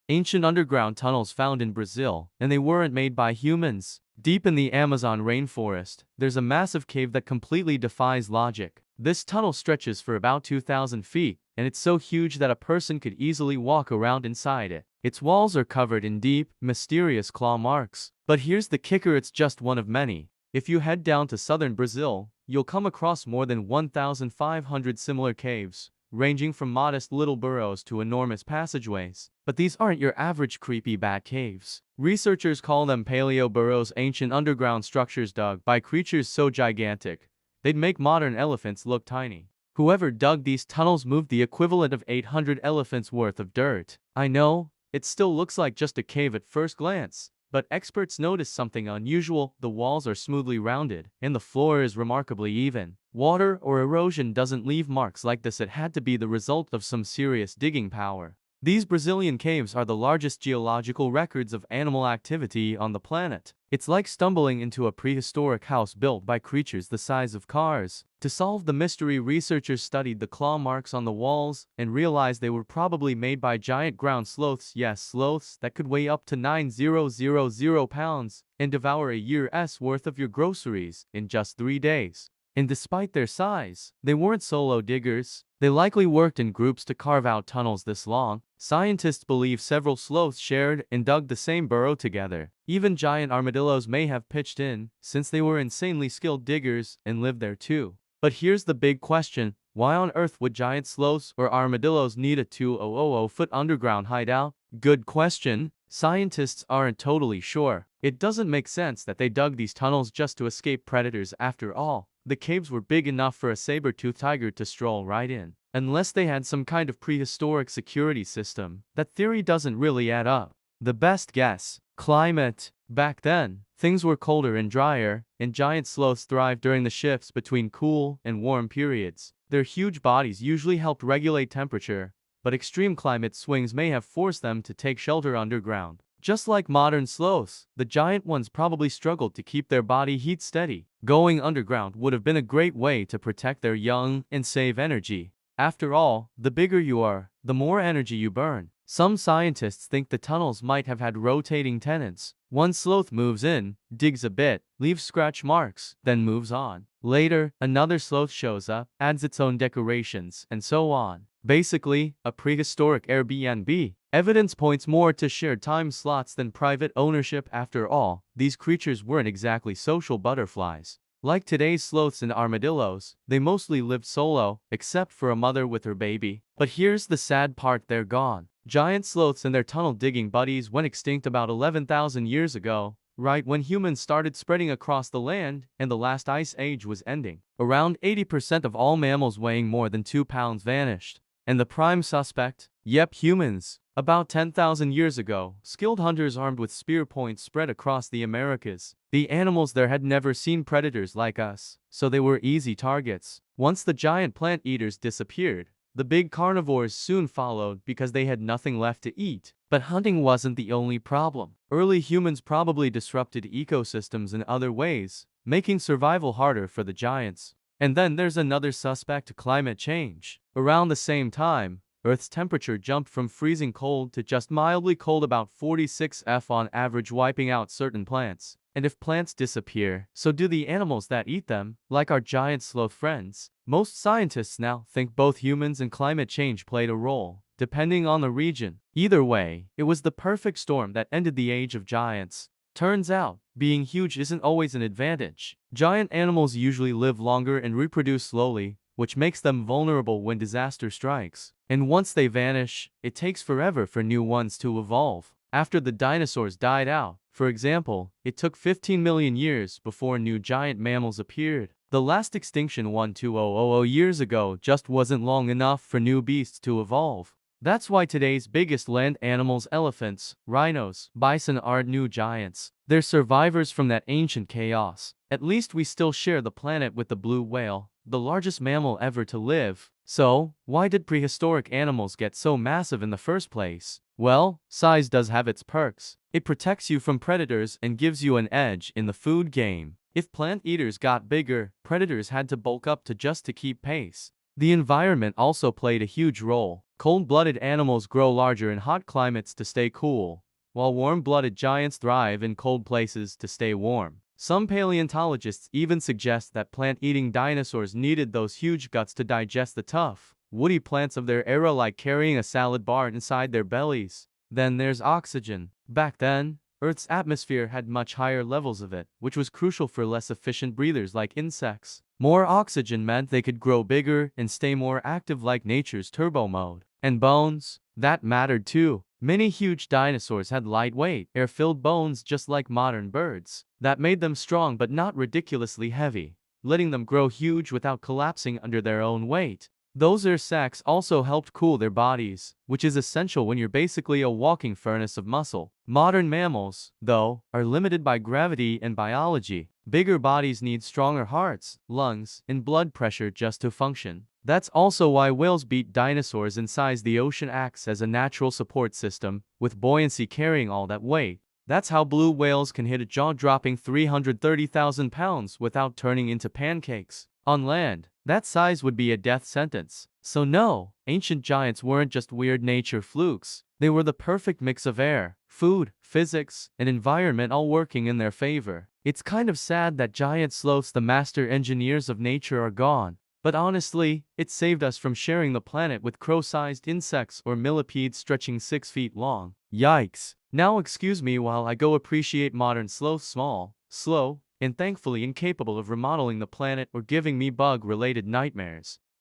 Ancient underground tunnels found in Brazil, and they weren't made by humans. Deep in the Amazon rainforest, there's a massive cave that completely defies logic. This tunnel stretches for about 2,000 feet, and it's so huge that a person could easily walk around inside it. Its walls are covered in deep, mysterious claw marks. But here's the kicker, it's just one of many. If you head down to southern Brazil, you'll come across more than 1,500 similar caves, ranging from modest little burrows to enormous passageways. But these aren't your average creepy bat caves. Researchers call them paleoburrows, ancient underground structures dug by creatures so gigantic, they'd make modern elephants look tiny. Whoever dug these tunnels moved the equivalent of 800 elephants worth of dirt. I know, it still looks like just a cave at first glance, but experts notice something unusual. The walls are smoothly rounded, and the floor is remarkably even. Water or erosion doesn't leave marks like this. It had to be the result of some serious digging power. These Brazilian caves are the largest geological records of animal activity on the planet. It's like stumbling into a prehistoric house built by creatures the size of cars. To solve the mystery, researchers studied the claw marks on the walls and realized they were probably made by giant ground sloths. Yes, sloths that could weigh up to 9,000 pounds and devour a year's worth of your groceries in just 3 days. And despite their size, they weren't solo diggers. They likely worked in groups to carve out tunnels this long. Scientists believe several sloths shared and dug the same burrow together. Even giant armadillos may have pitched in, since they were insanely skilled diggers and lived there too. But here's the big question. Why on earth would giant sloths or armadillos need a 2,000-foot underground hideout? Good question. Scientists aren't totally sure. It doesn't make sense that they dug these tunnels just to escape predators after all. The caves were big enough for a saber-toothed tiger to stroll right in. Unless they had some kind of prehistoric security system, that theory doesn't really add up. The best guess: climate. Back then, things were colder and drier, and giant sloths thrived during the shifts between cool and warm periods. Their huge bodies usually helped regulate temperature, but extreme climate swings may have forced them to take shelter underground. Just like modern sloths, the giant ones probably struggled to keep their body heat steady. Going underground would have been a great way to protect their young and save energy. After all, the bigger you are, the more energy you burn. Some scientists think the tunnels might have had rotating tenants. One sloth moves in, digs a bit, leaves scratch marks, then moves on. Later, another sloth shows up, adds its own decorations, and so on. Basically, a prehistoric Airbnb. Evidence points more to shared time slots than private ownership. After all, these creatures weren't exactly social butterflies. Like today's sloths and armadillos, they mostly lived solo, except for a mother with her baby. But here's the sad part, they're gone. Giant sloths and their tunnel-digging buddies went extinct about 11,000 years ago, right when humans started spreading across the land and the last ice age was ending. Around 80% of all mammals weighing more than 2 pounds vanished. And the prime suspect? Yep, humans. About 10,000 years ago, skilled hunters armed with spear points spread across the Americas. The animals there had never seen predators like us, so they were easy targets. Once the giant plant eaters disappeared, the big carnivores soon followed because they had nothing left to eat. But hunting wasn't the only problem. Early humans probably disrupted ecosystems in other ways, making survival harder for the giants. And then there's another suspect: climate change. Around the same time, Earth's temperature jumped from freezing cold to just mildly cold, about 46 F on average, wiping out certain plants. And if plants disappear, so do the animals that eat them, like our giant sloth friends. Most scientists now think both humans and climate change played a role, depending on the region. Either way, it was the perfect storm that ended the age of giants. Turns out, being huge isn't always an advantage. Giant animals usually live longer and reproduce slowly, which makes them vulnerable when disaster strikes. And once they vanish, it takes forever for new ones to evolve. After the dinosaurs died out, for example, it took 15 million years before new giant mammals appeared. The last extinction 1,200 years ago just wasn't long enough for new beasts to evolve. That's why today's biggest land animals, elephants, rhinos, bison, aren't new giants. They're survivors from that ancient chaos. At least we still share the planet with the blue whale, the largest mammal ever to live. So, why did prehistoric animals get so massive in the first place? Well, size does have its perks. It protects you from predators and gives you an edge in the food game. If plant eaters got bigger, predators had to bulk up to keep pace. The environment also played a huge role. Cold-blooded animals grow larger in hot climates to stay cool, while warm-blooded giants thrive in cold places to stay warm. Some paleontologists even suggest that plant-eating dinosaurs needed those huge guts to digest the tough, woody plants of their era, like carrying a salad bar inside their bellies. Then there's oxygen. Back then, Earth's atmosphere had much higher levels of it, which was crucial for less efficient breathers like insects. More oxygen meant they could grow bigger and stay more active, like nature's turbo mode. And bones? That mattered too. Many huge dinosaurs had lightweight, air-filled bones just like modern birds. That made them strong but not ridiculously heavy, letting them grow huge without collapsing under their own weight. Those air sacs also helped cool their bodies, which is essential when you're basically a walking furnace of muscle. Modern mammals, though, are limited by gravity and biology. Bigger bodies need stronger hearts, lungs, and blood pressure just to function. That's also why whales beat dinosaurs in size. The ocean acts as a natural support system, with buoyancy carrying all that weight. That's how blue whales can hit a jaw-dropping 330,000 pounds without turning into pancakes. On land, that size would be a death sentence. So no, ancient giants weren't just weird nature flukes. They were the perfect mix of air, food, physics, and environment all working in their favor. It's kind of sad that giant sloths, the master engineers of nature, are gone. But honestly, it saved us from sharing the planet with crow-sized insects or millipedes stretching 6 feet long. Yikes. Now excuse me while I go appreciate modern sloths, small, slow, and thankfully incapable of remodeling the planet or giving me bug-related nightmares.